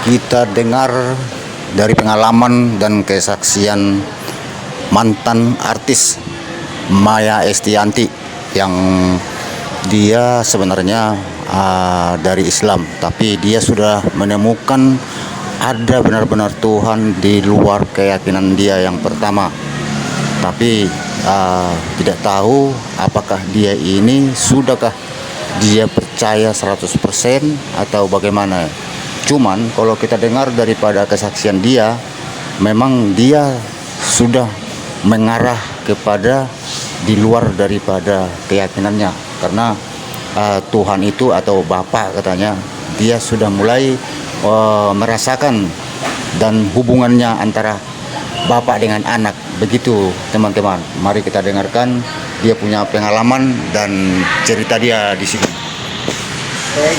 kita dengar dari pengalaman dan kesaksian mantan artis Maya Estianty yang dia sebenarnya dari Islam, tapi dia sudah menemukan ada benar-benar Tuhan di luar keyakinan dia yang pertama. Tapi tidak tahu apakah dia ini sudahkah dia percaya 100% atau bagaimana. Cuman kalau kita dengar daripada kesaksian dia, memang dia sudah mengarah kepada di luar daripada keyakinannya, karena Tuhan itu atau Bapa katanya dia sudah mulai merasakan dan hubungannya antara Bapak dengan anak. Begitu teman-teman, mari kita dengarkan dia punya pengalaman dan cerita dia di sini. Saya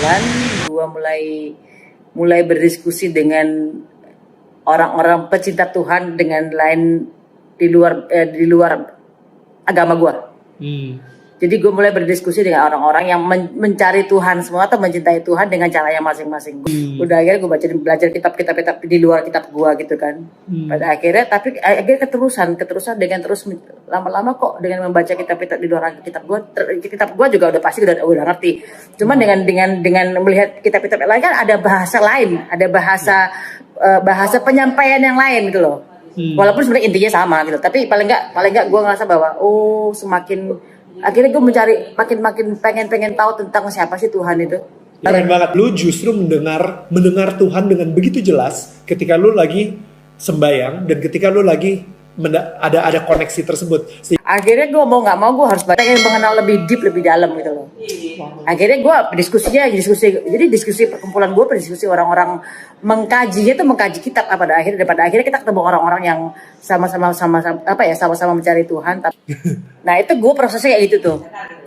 2009 gua mulai berdiskusi dengan orang-orang pecinta Tuhan dengan lain di luar agama gua. Jadi gue mulai berdiskusi dengan orang-orang yang mencari Tuhan semua atau mencintai Tuhan dengan caranya masing-masing. Udah akhirnya gue belajar kitab-kitab di luar kitab gue gitu kan. Pada akhirnya keterusan dengan terus lama-lama kok dengan membaca kitab-kitab di luar kitab gue juga udah pasti udah ngerti. Cuman dengan melihat kitab-kitab yang lain kan ada bahasa lain, ada bahasa penyampaian yang lain gitu loh. Walaupun sebenarnya intinya sama gitu, tapi paling enggak gue ngerasa bahwa akhirnya gue mencari makin pengen tahu tentang siapa sih Tuhan itu. Keren banget, lu justru mendengar Tuhan dengan begitu jelas ketika lu lagi sembayang dan ketika lu lagi ada koneksi tersebut. Akhirnya gue mau nggak mau gue harus pengen mengenal lebih deep, lebih dalam gitu loh. Akhirnya gue diskusi perkumpulan gue, berdiskusi orang-orang mengkaji kitab. Pada akhirnya kita ketemu orang-orang yang sama-sama mencari Tuhan. Nah itu gue prosesnya kayak gitu tuh.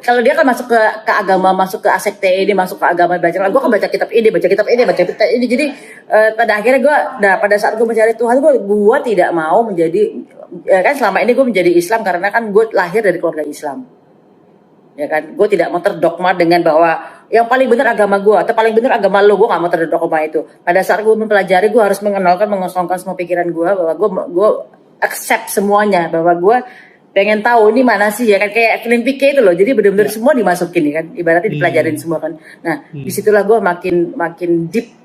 Kalau dia kan masuk ke agama, masuk ke sekte ini, masuk ke agama gue kan baca kitab ini. Jadi pada akhirnya pada saat gue mencari Tuhan, gue tidak mau menjadi kan selama ini gue menjadi Islam karena kan gue lahir dari keluarga Islam. Ya kan, gue tidak mau terdogma dengan bahwa yang paling benar agama gue atau paling benar agama lo, gue gak mau terdogma itu. Pada saat gue mempelajari, gue harus mengosongkan semua pikiran gue bahwa gue accept semuanya, bahwa gue pengen tahu ini mana sih ya kan, kayak film PK itu loh. Jadi benar-benar semua dimasukin ya kan, ibaratnya dipelajarin semua kan. Nah disitulah gue makin deep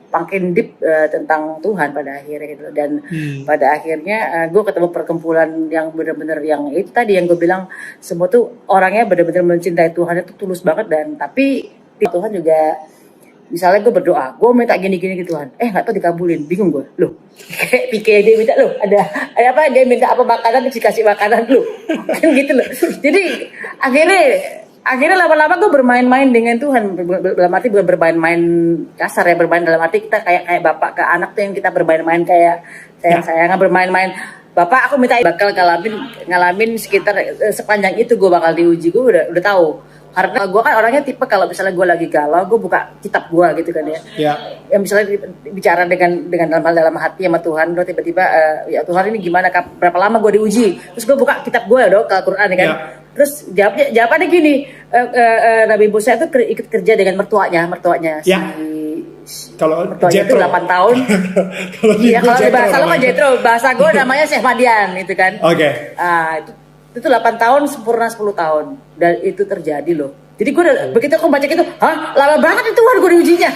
tentang Tuhan pada akhirnya gitu. Dan pada akhirnya gue ketemu perkumpulan yang benar-benar yang itu tadi yang gue bilang, semua tuh orangnya benar-benar mencintai Tuhan itu tulus banget. Dan tapi Tuhan juga, misalnya gue berdoa, gue minta gini-gini ke Tuhan, nggak tahu dikabulin, bingung gue, loh kayak pikir dia minta loh, ada apa, dia minta apa makanan, dikasih makanan loh, kan gitu loh. Jadi akhirnya lama-lama gue bermain-main dengan Tuhan, dalam arti bukan bermain-main kasar ya, bermain dalam arti kita kayak bapak ke anak tuh yang kita bermain-main kayak sayang-sayangan, bermain-main. Bapak aku minta bakal ngalamin sekitar sepanjang itu gue bakal diuji, gue udah tahu. Karena gue kan orangnya tipe kalau misalnya gue lagi galau, gue buka kitab gue gitu kan ya. Yang misalnya bicara dengan dalam hati sama Tuhan, gue tiba-tiba ya Tuhan ini gimana, berapa lama gue diuji, terus gue buka kitab gue dong, Al-Quran ya kan. Terus jawabannya gini, Nabi Musa itu ikut kerja dengan mertuanya kalau mertuanya itu 8 tahun. Kalau di bahasa lo kan Jetro, bahasa gue namanya Syekh Madian itu kan. Itu 8 tahun sempurna 10 tahun dan itu terjadi loh. Jadi gue begitu aku baca gitu, lama banget itu gue diujinya.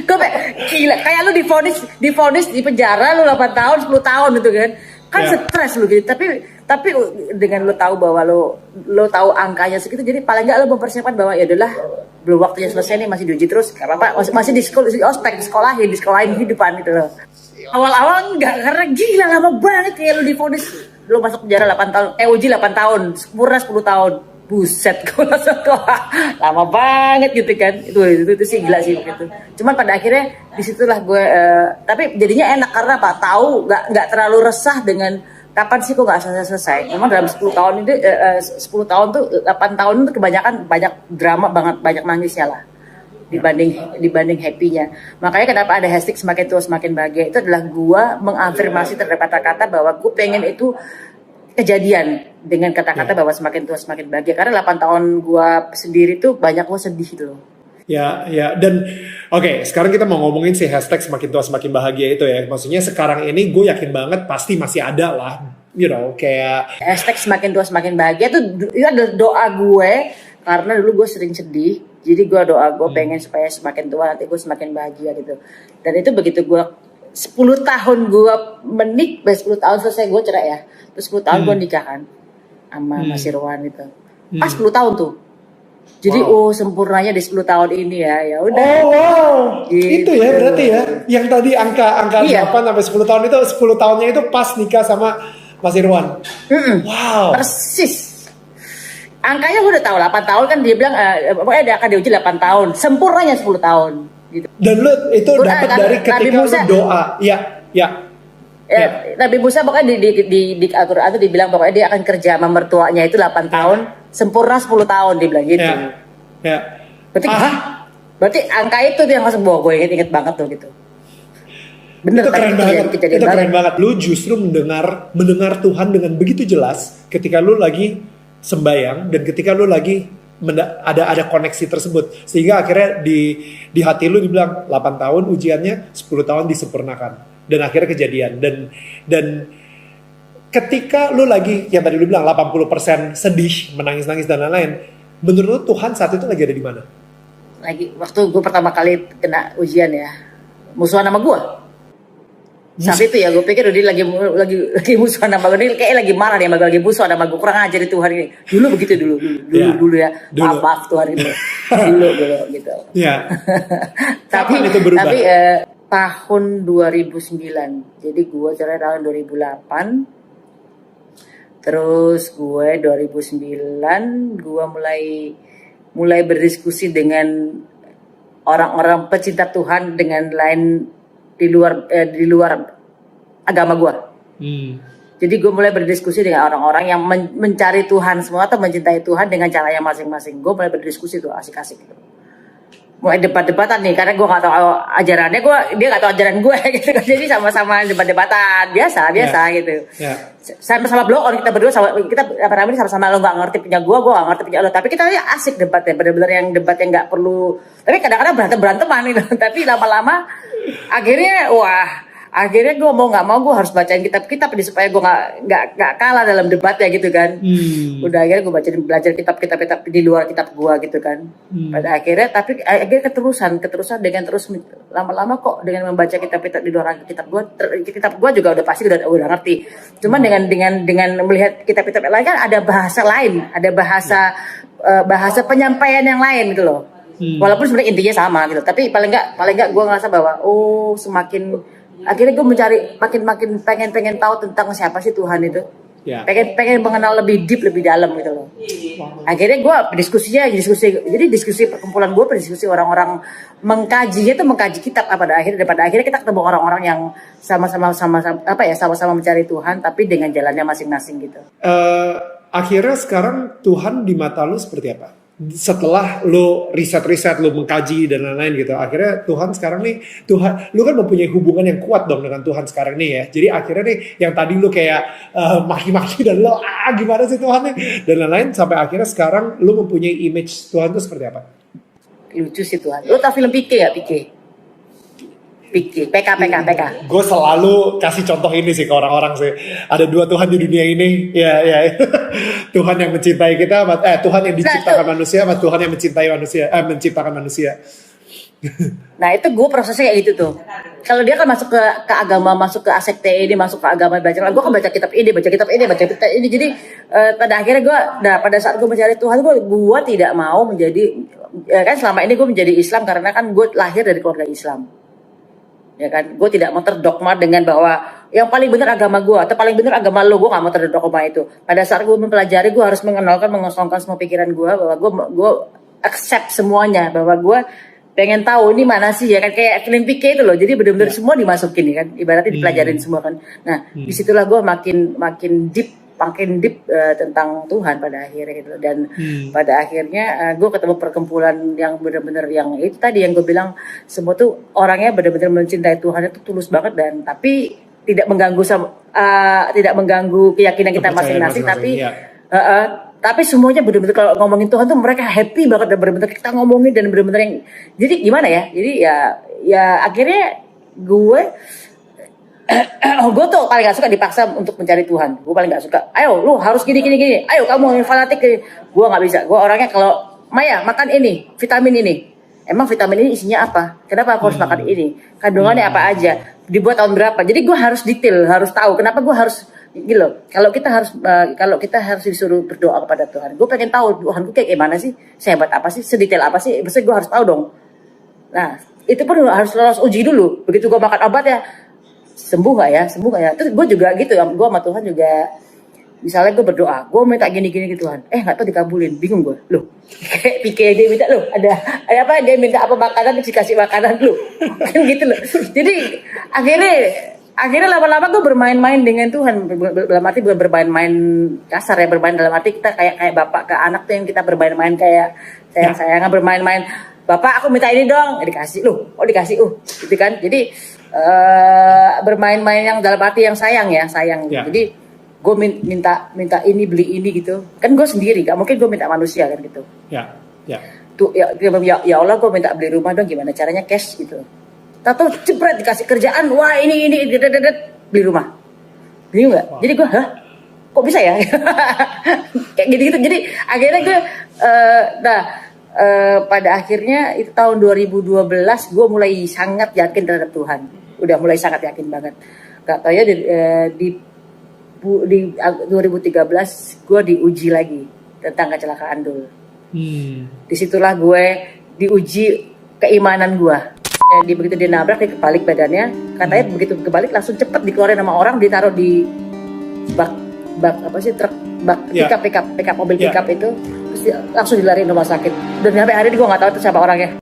Gue gila, kayak lu divonis di penjara lu 8 tahun 10 tahun gitu kan stres lu gitu. Tapi dengan lu tahu bahwa lu tahu angkanya segitu, jadi paling nggak lu mempersiapkan bahwa ya udahlah, belum waktunya selesai nih, masih diuji terus, gak apa-apa, masih di sekolahin hidupan gitu loh. Awal-awal enggak, karena gila lama banget kayak lu divonis, lu masuk penjara 8 tahun, uji 8 tahun, sempurna 10 tahun. Buset, gue langsung lama banget gitu kan. Itu sih gila sih gitu. Cuman pada akhirnya disitulah gue tapi jadinya enak karena apa? Tahu nggak terlalu resah dengan kapan sih kok nggak selesai. Memang dalam 10 tahun ini 10 tahun tuh 8 tahun itu kebanyakan banyak drama banget, banyak nangisnya lah dibanding happy-nya. Makanya kenapa ada hashtag semakin tua semakin bahagia, itu adalah gua mengafirmasi terhadap kata-kata bahwa gue pengen itu kejadian dengan kata-kata bahwa semakin tua semakin bahagia. Karena 8 tahun gua sendiri tuh banyak gua sedih gitu loh. Ya, dan oke, sekarang kita mau ngomongin si hashtag semakin tua semakin bahagia itu ya. Maksudnya sekarang ini gue yakin banget pasti masih ada lah, kayak Hashtag semakin tua semakin bahagia tuh itu adalah doa gue, karena dulu gue sering sedih. Jadi gue doa gue pengen supaya semakin tua nanti gue semakin bahagia gitu. Dan itu begitu gue 10 tahun gue 10 tahun selesai gue cerai ya. Terus 10 tahun gue nikah kan sama Mas Irwan itu. Pas 10 tahun tuh. Jadi sempurnanya di 10 tahun ini ya udah. Oh wow, Gitu. itu ya berarti ya. Yang tadi angka Iya. 8 sampai 10 tahun itu 10 tahunnya itu pas nikah sama Mas Irwan. Wow. Persis. Angkanya gue udah tahu 8 tahun kan dia bilang pokoknya dia akan diuji 8 tahun. Sempurnanya 10 tahun gitu. Dan lu itu dapat dari Nabi ketika Musa. lu doa. Iya. Nabi Musa pokoknya di Al-Quran itu dibilang pokoknya dia akan kerja sama mertuanya itu 8 tahun, sempurna 10 tahun dibilang gitu. Ya. Berarti angka itu tuh yang langsung gue inget banget tuh gitu. Bener, Itu keren banget. kejadian Itu keren banget. Lu justru mendengar Tuhan dengan begitu jelas ketika lu lagi sembayang dan ketika lu lagi ada koneksi tersebut, sehingga akhirnya di hati lu dibilang 8 tahun ujiannya, 10 tahun disempurnakan, dan akhirnya kejadian. Dan ketika lu lagi yang tadi lu bilang 80% sedih, menangis-nangis dan lain-lain, menurut lu Tuhan saat itu lagi ada di mana? Lagi waktu gue pertama kali kena ujian ya, musuhan sama gue. Saat itu ya gue pikir dia lagi musuhan sama gue, dia kayak lagi marah nih sama gue, lagi musuhan sama gue, kurang ajar itu hari ini. Dulu begitu dulu ya. Maaf Tuhan itu. dulu gitu. Ya. tapi Kapan itu berubah? tapi tahun 2009. Jadi gue cerai tahun 2008. Terus gue 2009 gue mulai berdiskusi dengan orang-orang pecinta Tuhan dengan lain di luar agama gue. Jadi gue mulai berdiskusi dengan orang-orang yang mencari Tuhan semua atau mencintai Tuhan dengan caranya masing-masing. Gue mulai berdiskusi tuh asik-asik gitu. Mulai debat-debatan nih, karena gue nggak tahu ajarannya, dia nggak tahu ajaran gue gitu. Jadi sama-sama debat-debatan biasa gitu. Sama-sama blow on, kita berdua sama-sama lo nggak ngerti punya gue nggak ngerti punya lo. Tapi kita asik debatnya, benar-benar yang debat yang nggak perlu. Tapi kadang-kadang beranteman gitu. Tapi lama-lama akhirnya gue mau nggak mau gue harus bacain kitab supaya gue nggak kalah dalam debatnya gitu kan. Udah akhirnya gue belajar kitab di luar kitab gue gitu kan. Pada akhirnya keterusan dengan terus lama-lama kok dengan membaca kitab di luar kitab gue juga udah pasti udah ngerti. Cuman dengan melihat kitab-kitab lain kan ada bahasa lain, ada bahasa penyampaian yang lain gitu loh. Walaupun sebenarnya intinya sama gitu, tapi paling nggak gue ngerasa bahwa semakin akhirnya gue mencari makin pengen tahu tentang siapa sih Tuhan itu. Pengen mengenal lebih deep, lebih dalam gitu loh. Akhirnya gue diskusi perkumpulan gue, diskusi orang-orang mengkaji kitab. Pada akhirnya kita ketemu orang-orang yang sama-sama mencari Tuhan tapi dengan jalannya masing-masing gitu. Akhirnya sekarang Tuhan di mata lu seperti apa? Setelah lo riset, lo mengkaji dan lain-lain gitu, akhirnya Tuhan sekarang nih, lu kan mempunyai hubungan yang kuat dong dengan Tuhan sekarang nih ya. Jadi akhirnya nih, yang tadi lu kayak maki-maki dan lo gimana sih Tuhan nih dan lain-lain, sampai akhirnya sekarang lu mempunyai image Tuhan itu seperti apa? Lucu sih Tuhan. Lu tau film PK? PK. Gue selalu kasih contoh ini sih ke orang-orang sih. Ada dua Tuhan di dunia ini. Ya. Tuhan yang mencintai kita, Tuhan yang diciptakan manusia, sama Tuhan yang menciptakan manusia. Nah itu gue prosesnya kayak gitu tuh. Kalau dia kan masuk ke agama, masuk ke sekte ini, masuk ke agama gue kan baca kitab ini. Jadi pada akhirnya pada saat gue mencari Tuhan, gue tidak mau menjadi, kan selama ini gue menjadi Islam karena kan gue lahir dari keluarga Islam. Ya kan, gue tidak mau terdogma dengan bahwa yang paling benar agama gue atau paling benar agama lo, gue gak mau terdogma itu. Pada saat gue mempelajari, gue harus mengosongkan semua pikiran gue bahwa gue accept semuanya, bahwa gue pengen tahu ini mana sih ya kan, kayak film PK itu loh. Jadi benar-benar semua dimasukin kan, ibaratnya dipelajarin semua kan. Nah disitulah gue makin deep tentang Tuhan pada akhirnya gitu. Dan pada akhirnya gue ketemu perkumpulan yang benar-benar yang itu tadi yang gue bilang, semua tuh orangnya benar-benar mencintai Tuhan itu tulus banget, dan tapi tidak mengganggu keyakinan kita masing-masing, tapi Tapi semuanya bener-bener kalau ngomongin Tuhan tuh mereka happy banget dan bener-bener kita ngomongin dan bener-bener yang jadi gimana ya? Jadi ya akhirnya gue gue tuh paling gak suka dipaksa untuk mencari Tuhan. Gue paling gak suka. Ayo lu harus gini. Ayo kamu fanatik gini. Gue gak bisa. Gue orangnya kalau Maya makan ini, vitamin ini. Emang vitamin ini isinya apa? Kenapa aku harus makan ini? Kandungannya apa aja? Dibuat tahun berapa? Jadi gue harus detail, harus tahu. Kenapa gue harus gitu loh. Kalau kita harus disuruh berdoa kepada Tuhan. Gue pengen tahu Tuhan gue kayak gimana sih? Sehebat apa sih? Sedetail apa sih? Maksudnya gue harus tahu dong. Nah, itu pun harus lolos uji dulu. Begitu gue makan obat ya, sembuh gak ya? Terus gue juga gitu, gue sama Tuhan juga, misalnya gue berdoa, gue minta gini ke Tuhan, nggak tahu dikabulin, bingung gue, loh, kayak pikir dia minta loh, ada apa dia minta apa makanan, dikasih makanan loh, kan gitu loh. Jadi akhirnya lama-lama gue bermain-main dengan Tuhan, dalam arti bukan bermain-main kasar ya, bermain dalam arti kita kayak bapak ke anak tuh yang kita bermain-main kayak sayang-sayangan bermain-main. Bapak aku minta ini dong, dikasih loh, dikasih gitu kan. Jadi bermain-main yang dalam arti yang sayang. Ya. Jadi gue minta ini beli ini gitu. Kan gue sendiri, gak mungkin gue minta manusia kan gitu. Ya. Tuh ya Allah gue minta beli rumah dong, gimana caranya cash gitu. Tahu cepret dikasih kerjaan, wah ini beli rumah. Bingung nggak? Jadi gue kok bisa ya? Kayak gitu. Jadi akhirnya gue pada akhirnya itu tahun 2012 gue mulai sangat yakin terhadap Tuhan. Udah mulai sangat yakin banget. Gak tau ya di 2013 gue diuji lagi tentang kecelakaan dulu. Disitulah gue diuji keimanan gue. Jadi begitu dia nabrak, dia kebalik badannya. Katanya begitu kebalik langsung cepet dikeluarin sama orang, ditaruh di bak apa sih, truk bak pickup mobil pickup itu, terus langsung dilariin rumah sakit. Dan sampai hari ini gue nggak tahu itu siapa orangnya.